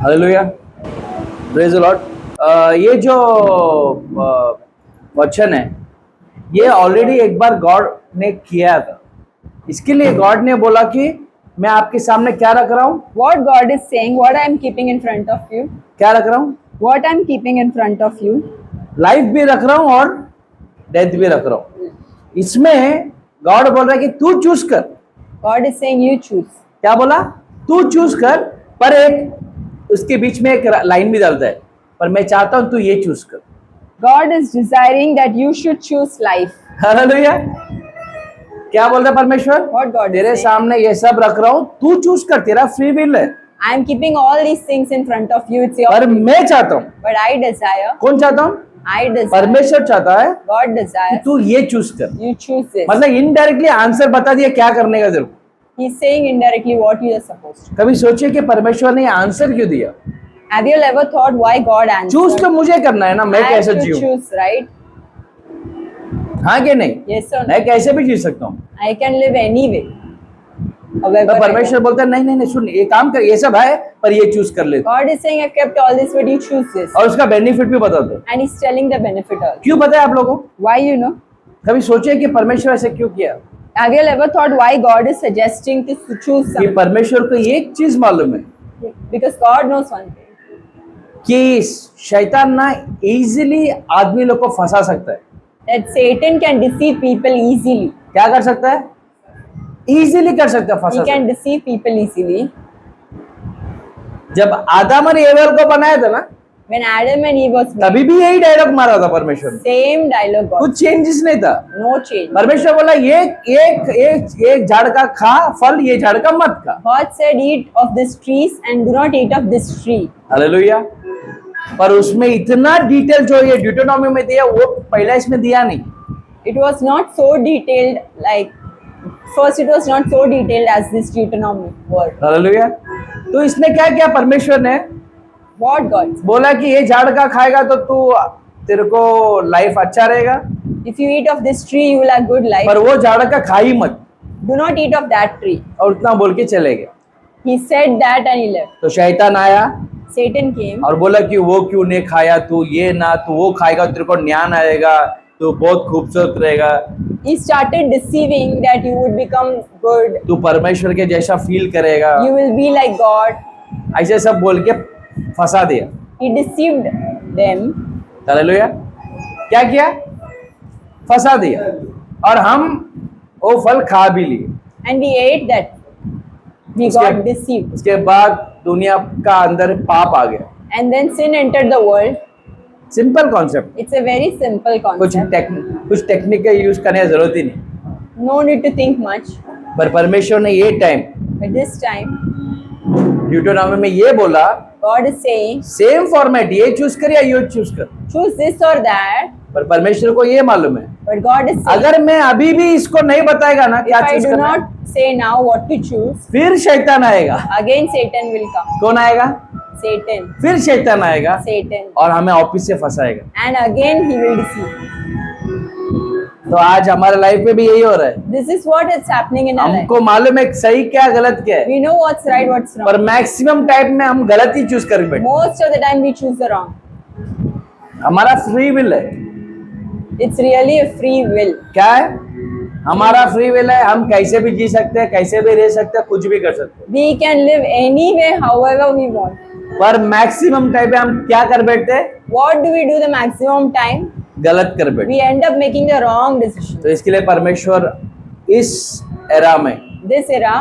Hallelujah, praise the Lord. ये जो वचन है ये ऑलरेडी एक बार गॉड ने किया था, इसके लिए गॉड ने बोला कि मैं आपके सामने क्या रख रहा हूँ। What God is saying, what I am keeping in front of you, क्या रख रहा हूँ? what I am keeping in front of you, life भी रख रहा हूँ और डेथ भी रख रहा हूँ। इसमें गॉड बोल रहा है कि तू चूज कर। God is saying you choose. क्या बोला? तू चूज कर, पर एक उसके बीच में एक लाइन भी डालता है, पर मैं चाहता हूं तू ये चूज कर। God is desiring that you should choose life. Hallelujah. क्या बोल रहा है परमेश्वर? What God is तेरे saying. सामने ये सब रख रहा हूं, तू चूज कर, तेरा फ्री विल है। I am keeping all these things in front of you. It's your पर will. मैं चाहता हूं, But I desire, कौन चाहता हूं? I desire, परमेश्वर चाहता है God कि desires, तू ये चूज कर। you choose this. मतलब इनडायरेक्टली आंसर बता दिया क्या करने का। जरूर He's saying indirectly what you are supposed to. कभी सोचिए कि परमेश्वर ने आंसर क्यों दिया? Have you ever thought why God answered? Choose तो मुझे करना है ना, मैं I have कैसे to जीऊं? choose, right? हाँ कि नहीं? Yes or no? मैं कैसे भी जी सकता हूँ। I can live anyway. तो However, I परमेश्वर want. बोलता है नहीं नहीं नहीं, सुन, ये काम कर, ये सब है, पर ये चूज कर ले। God is saying I've kept all this, but you choose this. और उसका बेनिफिट भी बता दो। And He's telling the benefit also. क्यों बताया आप लोगों को? Why you know? कभी सोचे कि परमेश्वर ऐसे क्यों किया? Have you ever thought why God is suggesting to choose कि something? परमेश्वर को एक चीज मालूम है Because God knows one thing. कि शैतान ना इजीली आदमी लोग को फंसा सकता है। That Satan can deceive people easily. क्या कर सकता है? इजीली कर सकता है, फंसा He can सकता deceive people easily. है। जब आदम और एवल को बनाया था ना, When Adam and Eve was made, तभी भी यही डायलॉग मारा था परमेश्वर ने, same dialogue God. कुछ चेंजेस नहीं था। No change. परमेश्वर बोला एक झाड़ का खा फल, ये झाड़ का मत खा। God said, eat of this trees and do not eat of this tree. Hallelujah. पर उसमें इतना डिटेल जो ये ड्यूटोनॉमी में दिया वो पहला इसमें दिया नहीं। It was not so detailed like first. It was not so detailed as this Deuteronomy word. Hallelujah. तो इसने क्या किया? परमेश्वर ने What God said. बोला कि ये झाड़ का खाएगा तो तेरे को लाइफ अच्छा रहेगा, If you eat of this tree, you will have good life. पर वो झाड़ का खा ही मत। Do not eat of that tree. और उतना बोल के चले गए। He said that and he left. तो शैतान आया Satan came और बोला कि वो क्यों नहीं खाया, तू ये ना, तू वो खाएगा तेरे को ज्ञान आएगा, तू बहुत खूबसूरत रहेगा, he started deceiving that you would become good. तू परमेश्वर के जैसा फील करेगा, You will be like God. ऐसे सब बोल के फंसा दिया। He deceived them. हालेलुया। क्या किया? फंसा दिया और हम वो फल खा भी लिए। And we ate that. We got deceived. उसके बाद दुनिया का अंदर पाप आ गया। And then sin entered the world. Simple concept, It's a very simple concept. कुछ टेक्निकल यूज करने की जरूरत ही नहीं। No need to think much. पर परमेश्वर ने ये टाइम But this time, ड्यूटोनॉमी में ये बोला, God is saying, same format, ये चूज कर या ये चूज कर। choose this or that. पर परमेश्वर को ये मालूम है, But God is saying, अगर मैं अभी भी इसको नहीं बताएगा ना if क्या I चूज do करना है, not say now what to choose, फिर शैतान आएगा। again Satan will come. कौन आएगा? Satan. फिर शैतान आएगा Satan. और हमें ऑफिस से फंसाएगा। And again he will deceive. तो आज हमारे लाइफ में भी यही हो रहा है। This is what is happening in our life. हमको मालूम है सही क्या गलत क्या है, We know what's right, what's wrong. पर मैक्सिमम टाइम में हम गलत ही चूज कर बैठे। Most of the time we choose the wrong. हमारा फ्री विल है। It's really a free will. क्या है? हमारा फ्री विल है, हम कैसे भी जी सकते हैं, कैसे भी रह सकते हैं, कुछ भी कर सकते हैं। We can live anyway, however we want. पर मैक्सिमम टाइम पे हम क्या कर बैठते हैं? What do we do the maximum time? गलत कर बैठते। We end up making the wrong decision. तो इसके लिए परमेश्वर इस एरा में This era,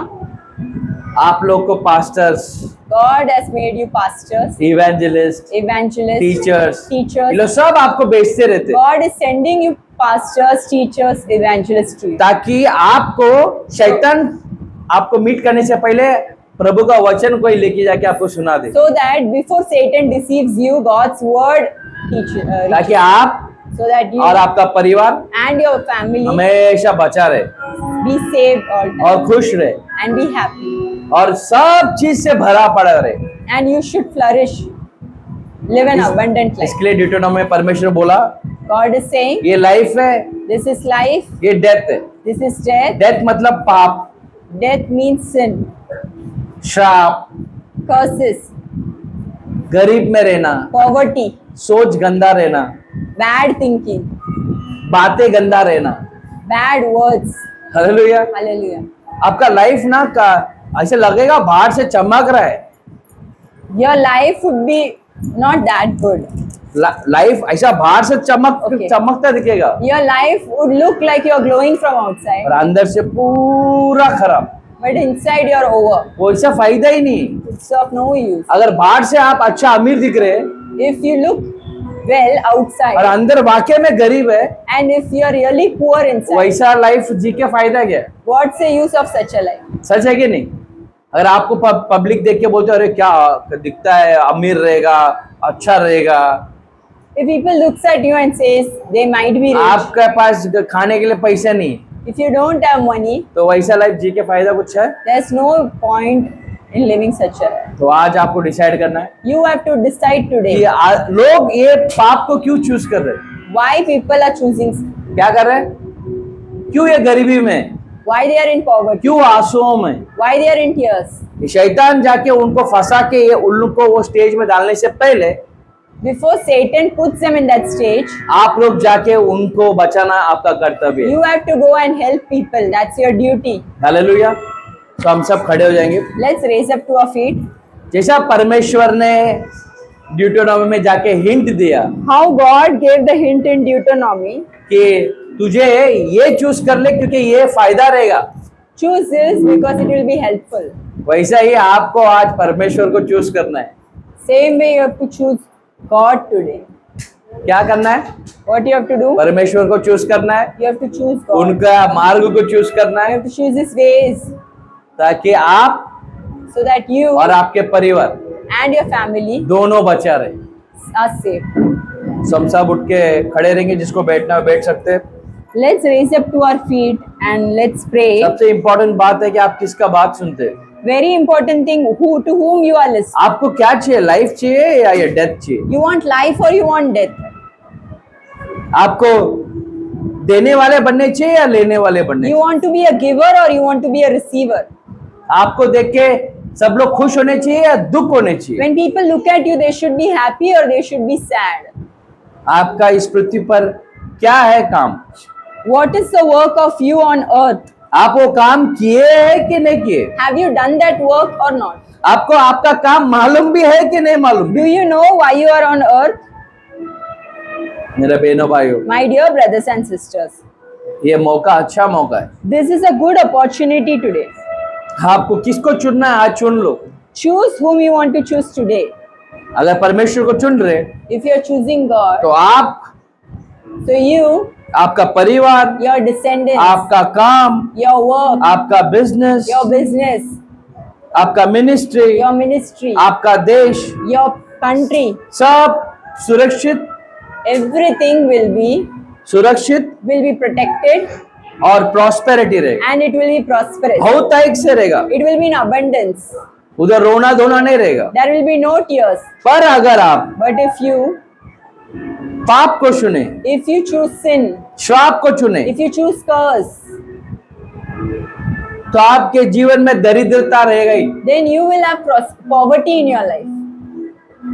आप लोग को pastors, God has made you pastors, evangelist, evangelists, teachers, ये teachers. लोग सब आपको भेजते रहते हैं God is sending you pastors, teachers, evangelists to you. ताकि आपको शैतान आपको मीट करने से पहले प्रभु का वचन कोई लेके जाके आपको सुना दे, So that before Satan deceives you, God's word teaches. ताकि आप So that you और आपका परिवार and your family हमेशा बचा रहे be saved all time और खुश रहे and be happy. और सब चीज से भरा पड़ा रहे। And you should flourish. Live an abundant life. इसके लिए ड्यूटोनॉमी में परमेश्वर बोला, God is saying, ये लाइफ है, this is life, ये डेथ है। this is death. डेथ मतलब पाप, Death means sin, श्राप, curses, गरीब में रहना, poverty, सोच गंदा रहना, bad thinking, बातें गंदा रहना। bad words. हालेलुया। Hallelujah. आपका लाइफ ना का ऐसे लगेगा बाहर से चमक रहा है, Your life would be not that good. Life ऐसा बाहर से Okay. चमकता दिखेगा Your life would look like you're glowing from outside, और अंदर से पूरा खराब। but inside you're over. वो इससे फायदा ही नहीं। It's of no use. अगर बाहर से आप अच्छा अमीर दिख रहे हैं If you look well और outside अंदर वाकई में गरीब है, and if you're really poor inside, वैसा लाइफ जी के फायदा क्या है? what's the use of such a life? सच है कि नहीं? अगर आपको पब्लिक देख के बोलते अरे क्या दिखता है, अमीर रहेगा, अच्छा रहेगा, If people looks at you and says they might be rich, आपके पास खाने के लिए पैसे नहीं, if you don't have money, तो वैसा लाइफ जी के फायदा कुछ है? there's no point in living such a life. तो आज आपको डिसाइड करना है You have to decide कि today लोग ये पाप को क्यों चूज कर रहे हैं, why people are choosing, क्या कर रहे हैं, क्यों ये गरीबी में, why they are in poverty, क्यों आंसुओं में। why they are in tears. शैतान जाके उनको फंसा के ये उन लोग को वो स्टेज में डालने से पहले Before Satan puts them in that stage, आप लोग जाके उनको बचाना आपका कर्तव्य है। you have to go and help people. That's your duty. Hallelujah. तो हम सब खड़े हो जाएंगे। Let's raise up to our feet. जैसा परमेश्वर ने ड्यूटोनॉमी में जाके हिंट दिया How God gave the hint in Deuteronomy. कि तुझे ये चूज कर ले क्योंकि ये फायदा रहेगा, Choose this because it will be helpful. वैसा ही आपको आज परमेश्वर को चूज करना है। Same way you have to choose God today. क्या करना है? What you have to do? परमेश्वर को चूज करना है, You have to choose God. उनका मार्ग को चूज करना You है have to choose His ways ताकि आप so that you और आपके परिवार and your family दोनों बचा रहे। are safe. सब सब उठ के खड़े रहेंगे, जिसको बैठना है बैठ सकते हैं। Let's raise up to our feet and let's pray. सबसे इम्पोर्टेंट बात है कि आप किसका बात सुनते हैं। Very important thing, to whom you are listening. आपको क्या चाहिए, लाइफ चाहिए या ये डेथ चाहिए? You want life or you want death? आपको देने वाले बनने चाहिए या लेने वाले बनने You चाहिए? want to be a giver or you want to be a receiver? आपको देख के सब लोग खुश होने चाहिए या दुख होने चाहिए? When people look at you, they should be happy or they should be sad. आपका इस पृथ्वी पर क्या है काम? What is the work of you on earth? आप वो काम किए हैं कि नहीं किए? Have you done that work or not? आपको आपका काम मालूम भी है कि नहीं मालूम? Do you know why you are on earth? मेरे बहनों भाइयों, My dear brothers and sisters, ये मौका अच्छा मौका है। this is a good opportunity today. आपको किसको चुनना है आज चुन लो। Choose whom you want to choose today. अगर परमेश्वर को चुन रहे If you are choosing God, तो आप, so you, आपका परिवार, your descendants, आपका काम, your work, आपका बिजनेस, your business, आपका मिनिस्ट्री, your ministry, आपका देश, your country, सब सुरक्षित everything will be protected और प्रॉस्पेरिटी रहेगा, and it will be prosperous. बहुत टाइट से रहेगा। It will be in abundance. उधर रोना धोना नहीं रहेगा। There will be no tears. पर अगर आप But if you पाप को चुने, choose sin, श्राप को चुने, if you choose curse, तो आपके जीवन में दरिद्रता रहेगा ही। then you will have poverty in your life.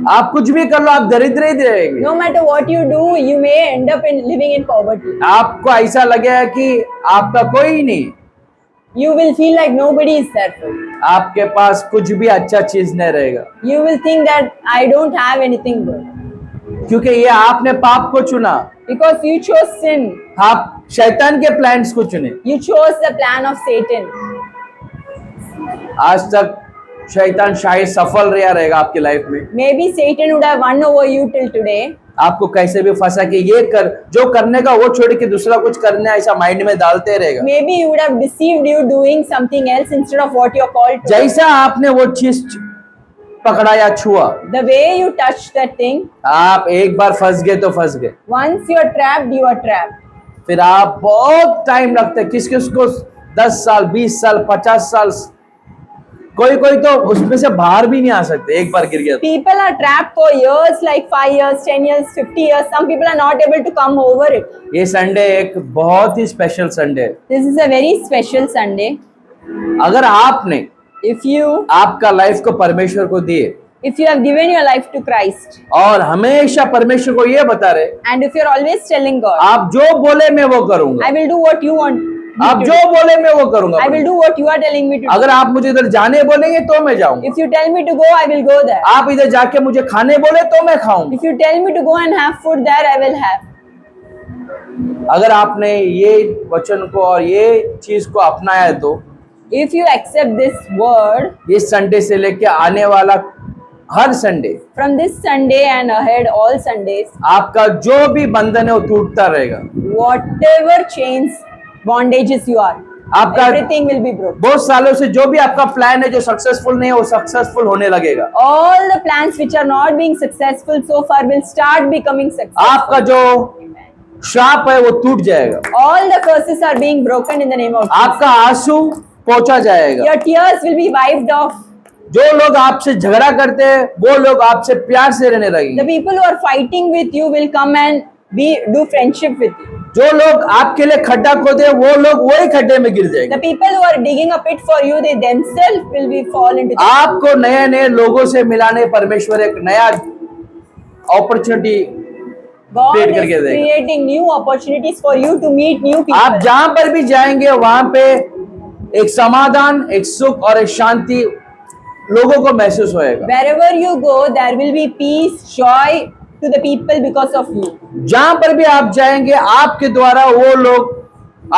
आप कुछ भी कर लो, आप दरिद्र ही रहेंगे। No matter what you do, you may end up in living in poverty. आपको ऐसा लगेगा कि आपका कोई नहीं, You will feel like nobody is there for you. आपके पास कुछ भी अच्छा चीज नहीं रहेगा, You will think that I don't have anything good क्योंकि ये आपने पाप को चुना, because you chose sin. आप शैतान के प्लान्स को चुने। You chose the plan of Satan. आज तक शैतान शायद सफल रहा रहेगा आपकी लाइफ में, Maybe Satan would have won over you till today. आपको कैसे भी फंसा के ये कर, जो करने का वो छोड़ के दूसरा कुछ करने ऐसा माइंड में डालते रहेगा। Maybe he would have deceived you doing something else instead of what you're called to. जैसा आपने वो चीज पकड़ा या छुआ, The way you touched that thing, आप एक बार फंस गए तो फंस गए। once you are trapped, you are trapped. फिर आप बहुत टाइम लगता है, किस किस को 10 साल 20 साल 50 साल, कोई कोई तो उसमें से बाहर भी नहीं आ सकते एक बार गिर गया तो। People are trapped for years, like 5 years, 10 years, 50 years. Some people are not able to come over it. ये संडे एक बहुत ही स्पेशल संडे है। This is a very special Sunday. अगर आपने If you आपका लाइफ को परमेश्वर को दिए, if you have given your life to Christ, और हमेशा परमेश्वर को ये बता रहे, and if you're always telling God, आप जो बोले मैं वो करूंगा, I will do what you want me आप to जो do. बोले मैं वो करूंगा। I will do what you are telling me to do. अगर आप मुझे इधर जाने बोलेंगे तो मैं जाऊंगा, If you tell me to go, I will go there. आप इधर जाके मुझे खाने बोले तो मैं खाऊंगा। If you tell me to go and have food there, I will have. अगर आपने ये वचन को और ये चीज को अपनाया तो If you accept this word, इस संडे से लेके आने वाला हर Sunday from this Sunday and ahead, all Sundays, आपका जो भी बंधन है वो टूटता रहेगा। whatever chains, bondages you are, आपका everything will be broken. बहुत सालों से जो भी आपका प्लान है जो सक्सेसफुल नहीं है वो सक्सेसफुल होने लगेगा। All the plans which are not being successful so far will start becoming successful. आपका जो श्राप है वो टूट जाएगा, All the curses are being broken in the name of Jesus. आपका आंसू पोंछा जाएगा। Your tears will be wiped off. जो लोग आपसे झगड़ा करते हैं वो लोग आपसे प्यार से रहने The लगेंगे। people who are fighting with you will come and do friendship with you. जो लोग आपके लिए खड्डा खोदे वो लोग वही खड्डे में गिर The जाएंगे। people who are digging a pit for you, they themselves will be fall into the आपको नए नए लोगों से मिलाने परमेश्वर एक नया अपॉर्चुनिटी God create is करके देगा। creating new opportunities for you to meet new आप people. जहां पर भी जाएंगे वहां पे एक समाधान, एक सुख और एक शांति लोगों को महसूस होएगा। Wherever you go, there will be peace, joy to the people because of you. जहां पर भी आप जाएंगे आपके द्वारा वो लोग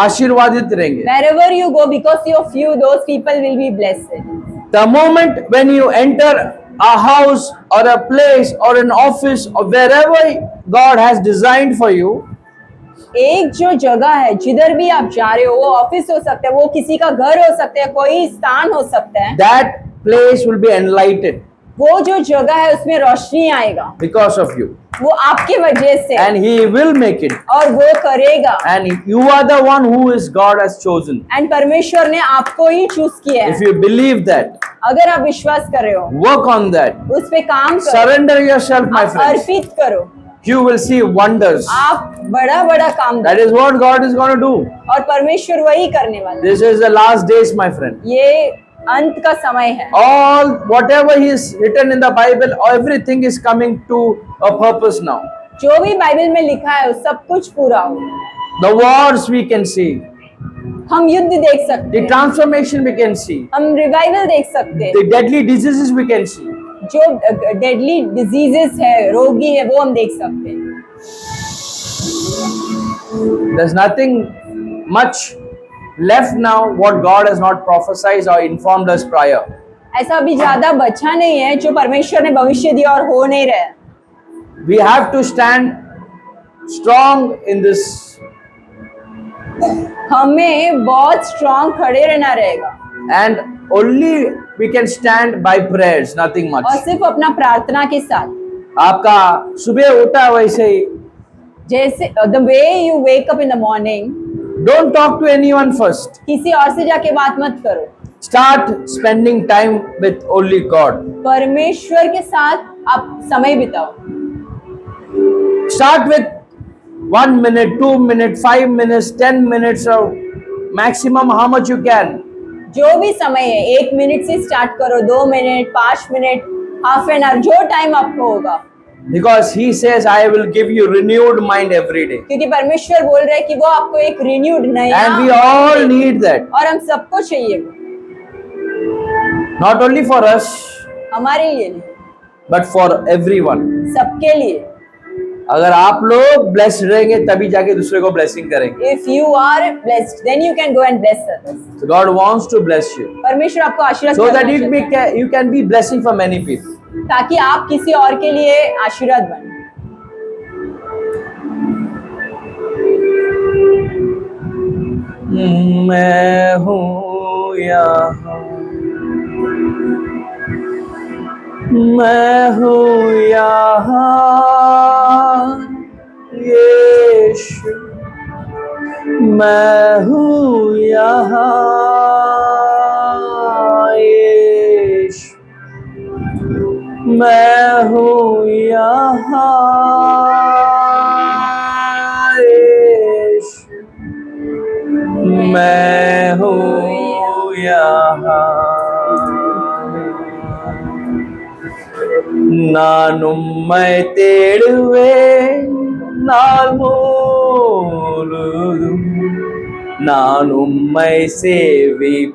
आशीर्वादित रहेंगे। Wherever you go, because of you, those people will be blessed. The moment when you enter a house or a place or an office or wherever God has designed for you, एक जो जगह है जिधर भी आप जा रहे हो, वो ऑफिस हो सकता है, वो किसी का घर हो सकता है, कोई स्थान हो सकता है, that place will be enlightened वो जो जगह है उसमें रोशनी आएगा, because of you, वो आपके वजह से, and He will make it, और वो करेगा, and you are the one who is God has chosen. And परमेश्वर ने आपको ही चूज किया If है। you believe that, अगर आप विश्वास कर रहे हो, work on that, उस पे काम करो, surrender yourself, my आप friends. अर्पित करो, You will see wonders. आप बड़ा बड़ा काम That करो, is what God is going to do. और परमेश्वर वही करने वाला है। This is the last days, my friend. ये अंत का समय है। All whatever He is written in the Bible, everything is coming to a purpose now. जो भी बाइबल में लिखा है वो सब कुछ पूरा हो। The wars we can see, हम युद्ध देख सकते the हैं, transformation we can see, हम रिवाइवल देख सकते हैं, the deadly diseases we can see. जो डेडली डिजीजेस है, रोगी है, वो हम देख सकते हैं। There's nothing much left now what God has not prophesied or informed us prior. ऐसा अभी ज्यादा बचा नहीं है जो परमेश्वर ने भविष्य दिया और हो नहीं रहा है। We have to stand strong in this, हमें बहुत स्ट्रांग खड़े रहना रहेगा, and only we can stand by prayers, nothing much. और सिर्फ अपना प्रार्थना के साथ, आपका सुबह उठा वैसे ही, जैसे the way you wake up in the morning, don't talk to anyone first. किसी और से जाके बात मत करो, Start spending time with only God. परमेश्वर के साथ आप समय बिताओ। Start with 1 minute, 2 minutes, 5 minutes, 10 minutes, or maximum how much you can. जो भी समय है, 1 मिनट से स्टार्ट करो, 2 minute, 5 minute, half an hour, जो टाइम आपको होगा, Because He says, I will give you renewed mind every day. क्योंकि परमेश्वर बोल रहे हैं कि वो आपको एक रिन्यूड नया, And we all need that. और हम सबको चाहिए वो, Not only for us, हमारे लिए नहीं, but for everyone. सबके लिए। अगर आप लोग ब्लेस्ड रहेंगे तभी जाके दूसरे को ब्लेसिंग करेंगे। If you are blessed, then you can go and bless others. So God wants to bless you परमेश्वर आपको आशीर्वाद so that करना चाहता है, you can be blessing for many people. ताकि आप किसी और के लिए आशीर्वाद बने। मैं हूँ यहाँ, मैं हूँ यहाँ, यीशु, मैं हूँ यहाँ, यीशु, मैं हूँ यहाँ, यीशु, मैं हूँ यहाँ। நானும்மை தேடுவேன் நாள் முழுதும், நான் உம்மை சேவிப்பேன்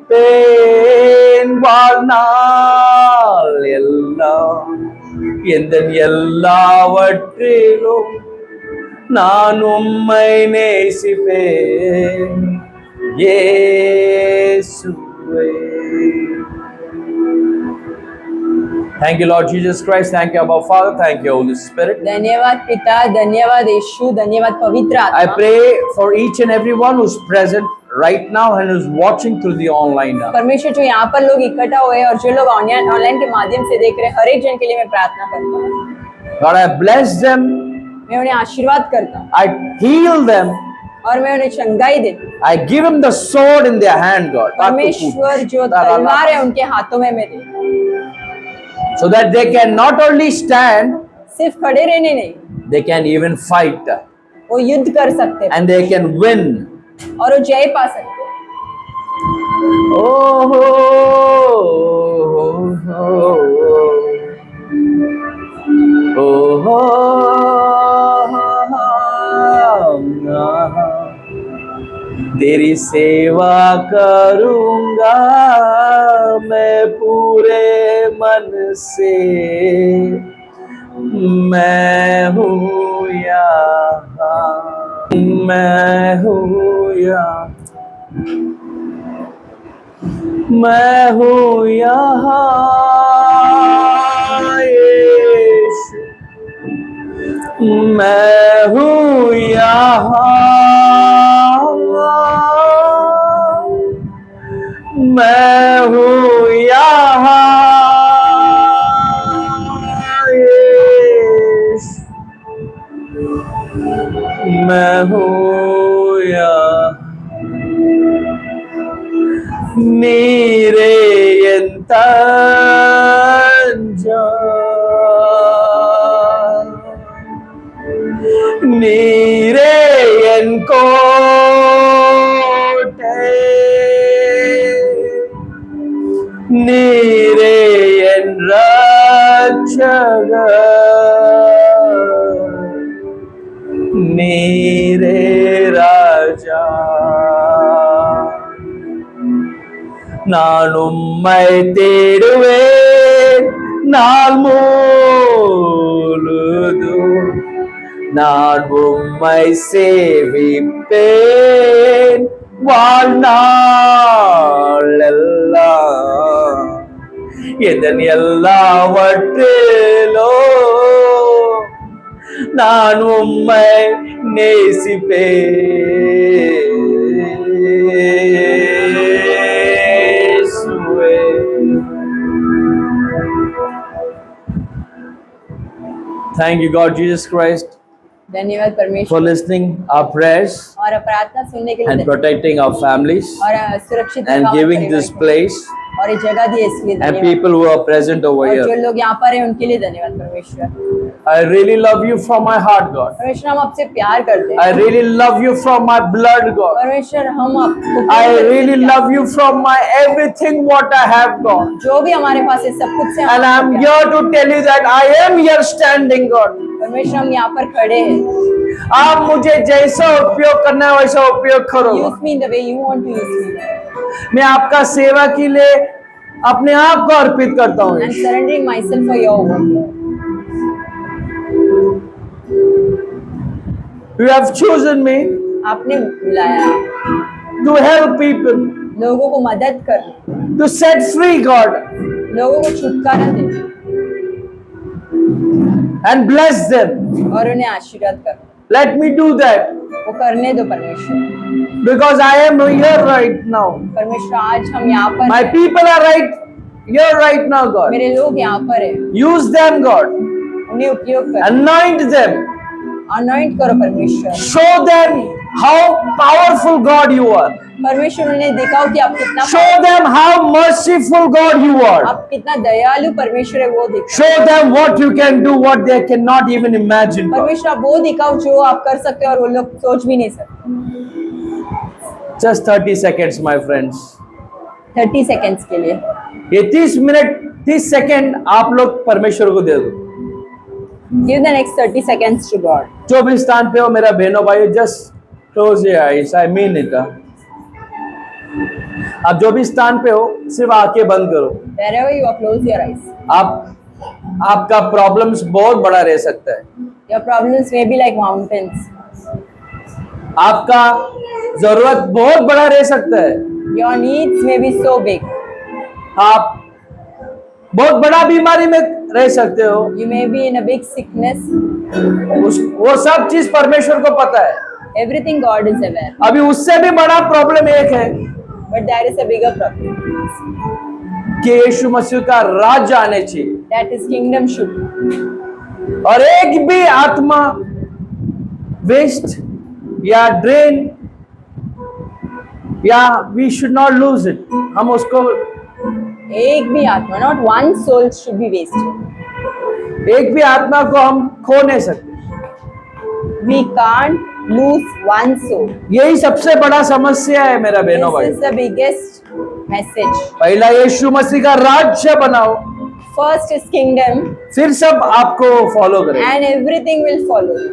வாழ்நாள் எல்லாம், எந்த எல்லாவற்றிலும் நான் உம்மை நேசிப்பேன் இயேசுவே. Thank you, Lord Jesus Christ. Thank you, Abba Father. Thank you, Holy Spirit. धन्यवाद पिता, धन्यवाद यीशु, धन्यवाद पवित्र I आत्मा। pray for each and everyone who's present right now and who's watching through the online now. परमेश्वर जो यहाँ पर लोग इकट्ठा हुए हैं और जो लोग ऑनलाइन के माध्यम से देख रहे हैं, हर एक जन के लिए मैं प्रार्थना करता हूँ। God, I bless them. मैं उन्हें आशीर्वाद करता हूँ I heal them. और मैं उन्हें चंगाई देता हूँ। I give them the sword in their hand, God. परमेश्वर जो तलवार है उनके हाथों में मैं देता हूँ, So that they can not only stand, सिर्फ खड़े रहने नहीं, they can even fight. वो युद्ध कर सकते हैं And they can win. और वो जय पा सकते हैं। Oh, oh, oh, oh, oh, तेरी सेवा करूंगा मैं पूरे मन से, मैं हूँ यहाँ, मैं हूँ यहाँ, मैं हूँ यहाँ यीशु, मैं हूँ यहाँ, मैं हूँ यहाँ यीशु, मैं हूँ यहाँ। నీరే ఎంత నీరే ఎన్కోటే, నీరే ఎన్ రక్షక, నీరే రాజా. நான் உம்மை தேடுவேன் நாள் முழுதும், நான் உம்மை சேவிப்பேன் வாழ்நாள் எல்லாம், எதன் எல்லாவற்றிலோ நான் உம்மை நேசிப்பேன். Thank you, God, Jesus Christ, धन्यवाद for परमेश्वर listening our prayers और प्रार्थना सुनने के लिए and धन्यवाद। protecting our families और सुरक्षित and रखा giving हमारे this परिवार को। place और ये जगह दी इसलिए and धन्यवाद। people who are present over और जो here. लोग यहाँ पर हैं उनके लिए धन्यवाद परमेश्वर। I really love you from my heart, God. परमेश्वर हम आपसे प्यार करते हैं। I really love you from my blood, God. परमेश्वर हम आपको I really love you from my everything what I have, God. जो भी हमारे पास है सब कुछ से हम And आपको I'm प्यार- here to tell you that I am here standing, God. परमेश्वर हम यहाँ पर खड़े हैं। आप मुझे जैसा उपयोग करना है वैसा उपयोग करो। Use me in the way you want to use me मैं आपका सेवा के लिए अपने आप को अर्पित करता हूँ। I am surrendering my self for your work. You have chosen me आपने बुलाया है to help people, लोगों को मदद कर, to set free, God, लोगों को छुटकारा दे and bless them. और उन्हें आशीर्वाद कर। Let me do that वो करने दो परमेश्वर। because I am here right now. परमेश्वर आज हम यहाँ पर My हैं। people are right here right now, God. मेरे लोग यहाँ पर हैं, Use them, God. उन्हें उपयोग कर, Anoint them. अनॉइंट करो परमेश्वर। Show them how powerful God you are. परमेश्वर उन्हें दिखाओ कि आप कितना Show them how merciful God you are. आप कितना दयालु परमेश्वर है वो दिखाओ। Show them what you can do, what they cannot even imagine, God. परमेश्वर आप वो दिखाओ जो आप कर सकते हो और वो लोग सोच भी नहीं सकते। Just 30 seconds, my friends. 30 seconds के लिए ये 30 मिनट 30 सेकंड आप लोग परमेश्वर को दे दो। Give the next 30 seconds to God. जो भी स्थान पे हो मेरा बहनों भाई, just close your eyes, I mean it. आप जो भी स्थान पे हो सिर्फ आंखें बंद करो। Wherever you are, close your eyes. आपका प्रॉब्लम्स बहुत बड़ा रह सकता है, Your problems may be like mountains. आपका जरूरत बहुत बड़ा रह सकता है, Your needs may be so big. आप बहुत बड़ा बीमारी में रह सकते हो। You may be in a big sickness. वो सब चीज परमेश्वर को पता है। Everything God is aware. अभी उससे भी बड़ा प्रॉब्लम एक है But there is a bigger problem. कि यीशु मसीह का राज्य आने चाहिए, That his kingdom should. और एक भी आत्मा वेस्ट या ड्रेन या we should not lose it, हम उसको एक भी आत्मा, not one soul should be wasted. एक भी आत्मा को हम खो नहीं सकते। We can't lose one soul. यही सबसे बड़ा समस्या है मेरा बहनों This भाई। is the biggest message. पहला यीशु मसीह का राज्य बनाओ, First is kingdom फिर सब आपको फॉलो करें। and everything will follow you.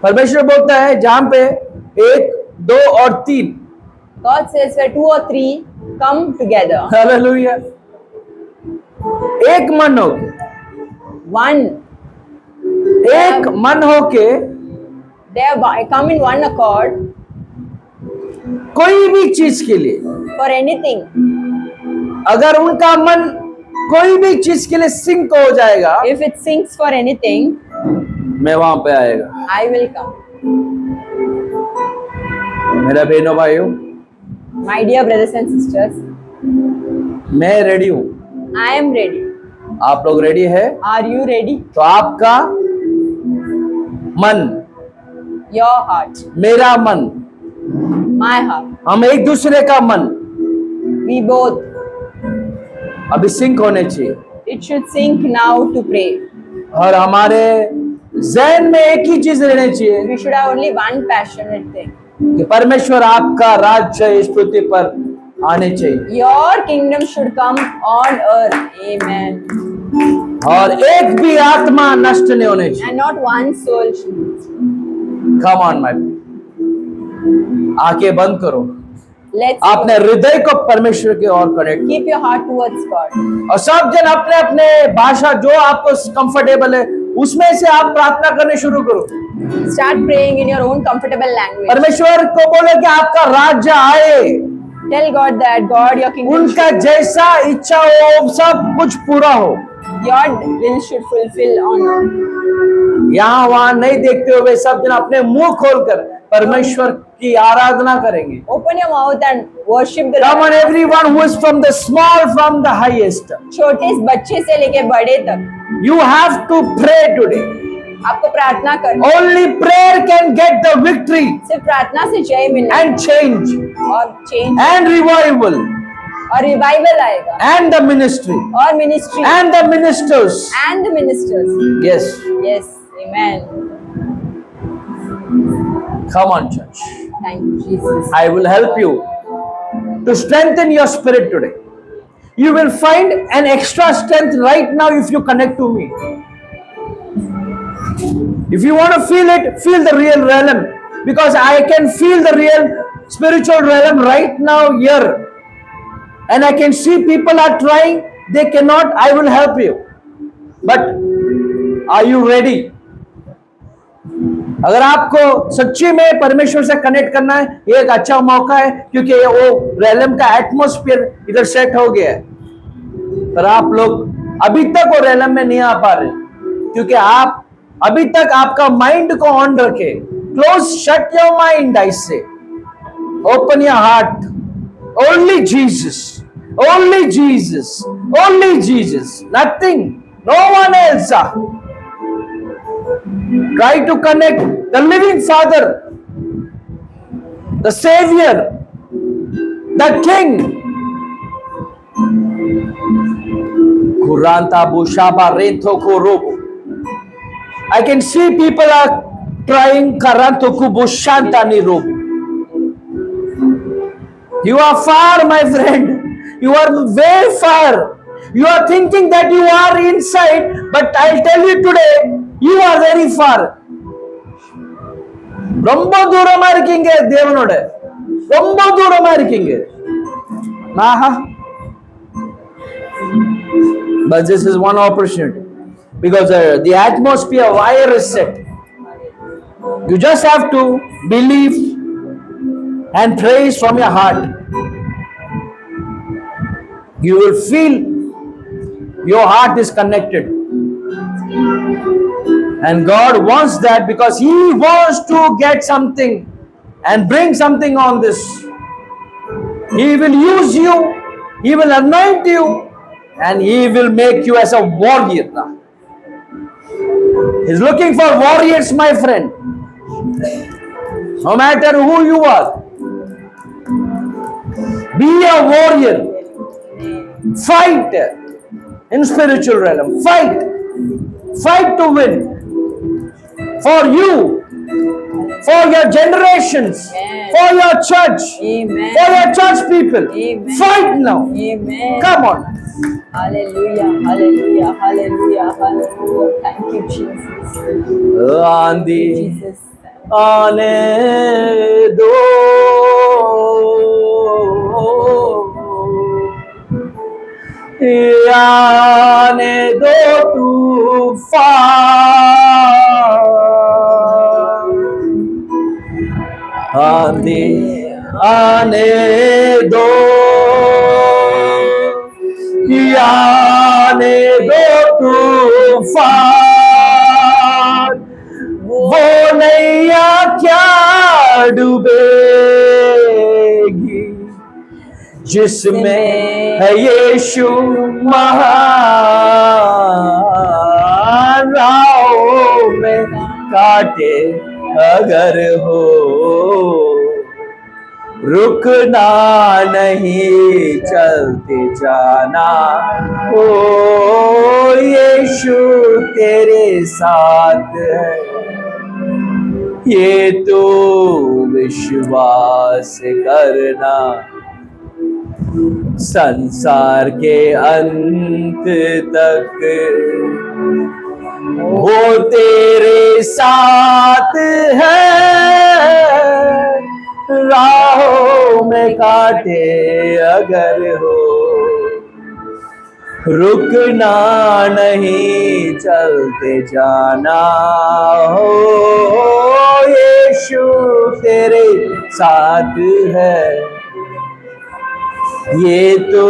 परमेश्वर बोलता है जहां पे 1, 2 और 3, God says where 2 or 3 come together. Hallelujah, एक मन होके, One, एक मन होके they come in one accord कोई भी चीज के लिए, for anything. अगर उनका मन कोई भी चीज के लिए सिंक हो जाएगा, If it sinks for anything, मैं वहां पे आएगा। I will come. मेरा बहनों भाइयों, My dear brothers and sisters, मैं रेडी हूं। I am ready. आप लोग रेडी है? Are you ready? तो आपका मन, Your heart, मेरा मन, my heart, हम एक दूसरे का मन we both. अभी सिंक होने चाहिए, It should sink now to pray. और हमारे जहन में एक ही चीज रहनी चाहिए We should have only one passionate thing. कि परमेश्वर आपका राज्य इस पृथ्वी पर आने चाहिए, Your kingdom should come on earth. Amen. और एक भी आत्मा नष्ट नहीं होने चाहिए। And not one soul should. Come on my, आंखें बंद करो, Let's अपने हृदय को परमेश्वर की ओर connect, keep your heart towards God. और सब जन अपने अपने भाषा जो आपको कंफर्टेबल है उसमें से आप प्रार्थना करने शुरू करो। Start praying in your own comfortable language. परमेश्वर को बोले कि आपका राज्य आए, Tell God that God, your kingdom, उनका जैसा इच्छा हो सब कुछ पूरा हो। your will should fulfill on earth. यहाँ वहां नहीं देखते हुए सब जन अपने मुंह खोलकर परमेश्वर की आराधना करेंगे। Open your mouth and worship the Come Lord. on everyone who is from the small from the highest, छोटे बच्चे से लेके बड़े तक you have to pray today। आपको प्रार्थना करना। Only prayer can get the victory सिर्फ प्रार्थना से जय मिलेगा and change और चेंज and revival और रिवाइवल आएगा and the ministry और ministry and the ministers। And the ministers. Yes, yes, amen. come on church, thank you Jesus. I will help you to strengthen your spirit today. You will find an extra strength right now if you connect to me. If you want to feel it, feel the real realm, because I can feel the real spiritual realm right now here, and I can see people are trying, they cannot. I will help you, but are you ready? अगर आपको सच्ची में परमेश्वर से connect करना है, ये एक अच्छा मौका है, क्योंकि वो रेलम का एटमॉस्फेयर इधर सेट हो गया है, पर आप लोग अभी तक वो रेलम में नहीं आ पा रहे, क्योंकि आप अभी तक आपका माइंड को ऑन रखे। Close, shut your mind, I say open your heart. Only Jesus, only Jesus, only Jesus, nothing, no one else. Try to connect the living Father, the Savior, the King. Kuranta bushaba rento korobo. I can see people are trying karanto kubushanta ni robo. You are far, my friend. You are very far. You are thinking that you are inside, but I'll tell you today, you are very far. ரொம்ப தூரமா இருக்கீங்க தேவனோட, ரொம்ப தூரமா இருக்கீங்க. ஆஹா. But this is one opportunity because the atmosphere wire is set. You just have to believe and praise from your heart. You will feel your heart is connected. And God wants that because He wants to get something and bring something on this. He will use you, He will anoint you, and He will make you as a warrior. He's looking for warriors, my friend. No matter who you are, be a warrior. Fight in spiritual realm. Fight. Fight to win. For you, for your generations, Amen. for your church, Amen. for your church people. Amen. Fight now. Amen. Come on. Hallelujah, hallelujah, hallelujah, hallelujah. Thank you, Jesus. Andi Jesus. aane do. आने दो तूफान, आंधी आने दो, आने दो तूफान, वो नैया क्या डूबेगी जिसमें है यीशु महान। राहों में कांटे अगर हो, रुकना नहीं, चलते जाना। ओ यीशु तेरे साथ है, ये तो विश्वास करना। संसार के अंत तक वो तेरे साथ है, राहों में कांटे अगर हो, रुकना नहीं, चलते जाना। हो यीशु तेरे साथ है, ये तो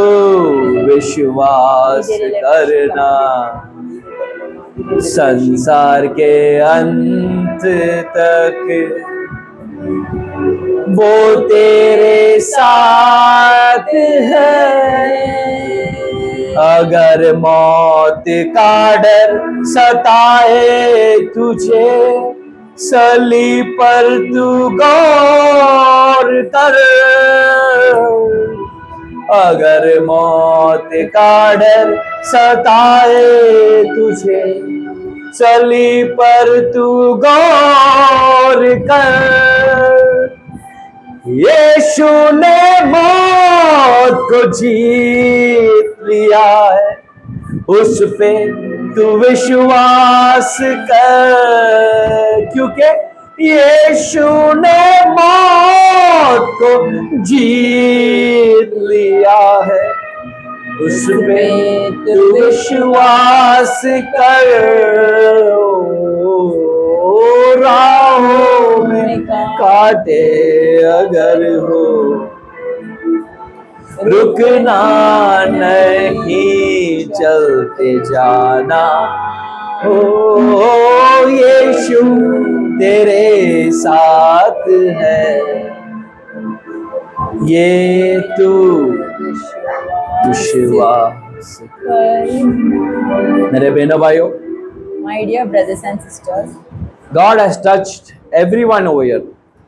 विश्वास करना। संसार के अंत तक वो तेरे साथ है। अगर मौत का डर सताए तुझे, सलीब पर तू गौर कर। अगर मौत का डर सताए तुझे, सलीब पर तू गौर कर। यीशु ने मौत को जीत लिया है, उस पे तू विश्वास कर, क्योंकि यीशु ने मौत को जीत लिया है, उस पे तू विश्वास कर। राहों में कांटे अगर हो, रुकना नहीं, चलते जाना। हो यीशु तेरे साथ है, ये तू विश्वास। मेरे बहनों भाइयों, My dear brothers and sisters, God has touched everyone over here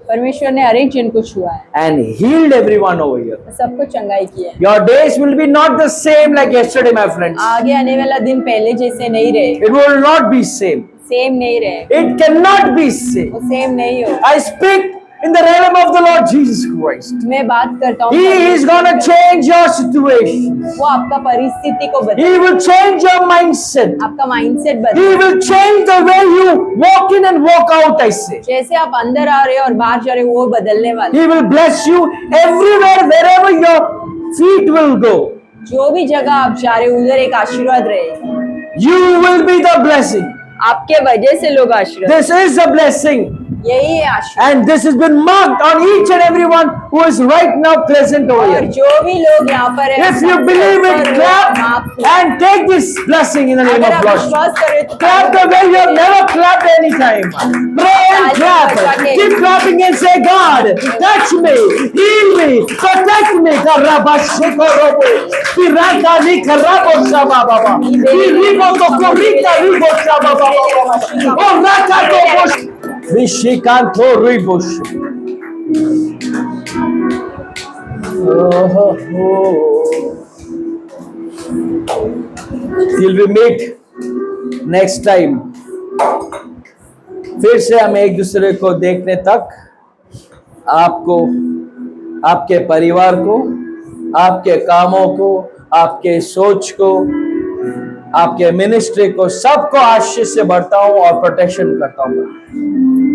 परमेश्वर ने हर एक जन को छुआ है, and healed everyone over here. सबको चंगाई की है। Your days will be not the same like yesterday, my friends. आगे आने वाला दिन पहले जैसे नहीं रहे, It will not be same. Same नहीं रहे, It cannot be same. वो सेम नहीं हो। I speak in the realm of the Lord Jesus Christ. मैं बात करता हूँ He is going to change your situation. वो आपका परिस्थिति को बदल, He will change your mindset. आपका माइंडसेट He बदल, will change the way you walk in and walk out, I say. जैसे आप अंदर आ रहे हो और बाहर जा रहे हो वो बदलने वाला। He will bless you everywhere, wherever your feet will go. जो भी जगह आप जा रहे हो उधर एक आशीर्वाद रहेगा, You will be the blessing. आपके वजह से लोग आशीर्वाद, This is a blessing. यही है आशीर्वाद। And this has been marked on each and everyone who is right now present over और here. जो भी लोग यहाँ पर हैं, If you believe it, clap and take this blessing in the name अगर of आप God. विश्वास करें तो Clap the way you have never clapped any time. Pray and clap. Keep clapping and say, God, touch me, heal me, protect me. Karabashikorobo. Piratani karabo shabababa. Iribo tokorita ribo shabababa. Oh, rakato Vishikanto ribosh. Till we meet next time. फिर से हम एक दूसरे को देखने तक आपको, आपके परिवार को, आपके कामों को, आपके सोच को, आपके मिनिस्ट्री को, सबको आशीष से भरता हूं और प्रोटेक्शन करता हूं।